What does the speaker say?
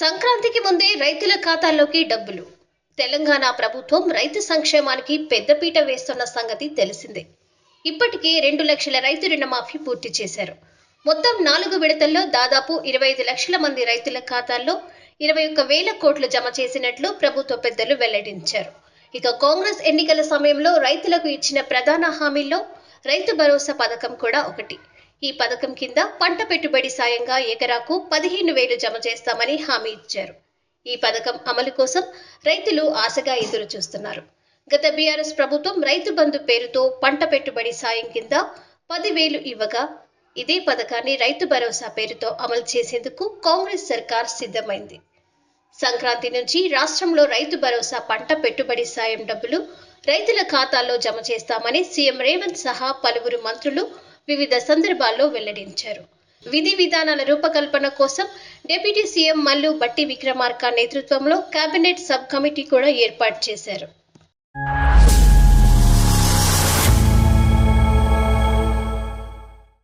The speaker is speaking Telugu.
సంక్రాంతికి ముందే రైతుల ఖాతాల్లోకి డబ్బులు. తెలంగాణ ప్రభుత్వం రైతు సంక్షేమానికి పెద్దపీట వేస్తున్న సంగతి తెలిసిందే. ఇప్పటికే 2 లక్షల రైతు రుణమాఫీ పూర్తి చేశారు. మొత్తం 4 విడతల్లో దాదాపు 25 లక్షల మంది రైతుల ఖాతాల్లో 21,000 కోట్లు జమ చేసినట్లు ప్రభుత్వ పెద్దలు వెల్లడించారు. ఇక కాంగ్రెస్ ఎన్నికల సమయంలో రైతులకు ఇచ్చిన ప్రధాన హామీల్లో రైతు భరోసా పథకం కూడా ఒకటి. ఈ పథకం కింద పంట పెట్టుబడి సాయంగా ఎకరాకు 15,000 జమ చేస్తామని హామీ ఇచ్చారు. ఈ పథకం అమలు కోసం రైతులు ఆశగా ఎదురు చూస్తున్నారు. గత బీఆర్ఎస్ ప్రభుత్వం రైతు బంధు పేరుతో పంట పెట్టుబడి సాయం కింద 10,000 ఇవ్వగా, ఇదే పథకాన్ని రైతు భరోసా పేరుతో అమలు చేసేందుకు కాంగ్రెస్ సర్కార్ సిద్ధమైంది. సంక్రాంతి నుంచి రాష్ట్రంలో రైతు భరోసా పంట పెట్టుబడి సాయం డబ్బులు రైతుల ఖాతాల్లో జమ చేస్తామని సీఎం రేవంత్ సహా పలువురు మంత్రులు వివిధ సందర్భాల్లో వెల్లడించారు. విధి విధానాల రూపకల్పన కోసం డిప్యూటీ సీఎం మల్లు భట్టి విక్రమార్క నేతృత్వంలో కేబినెట్ సబ్ కమిటీ కూడా ఏర్పాటు చేశారు.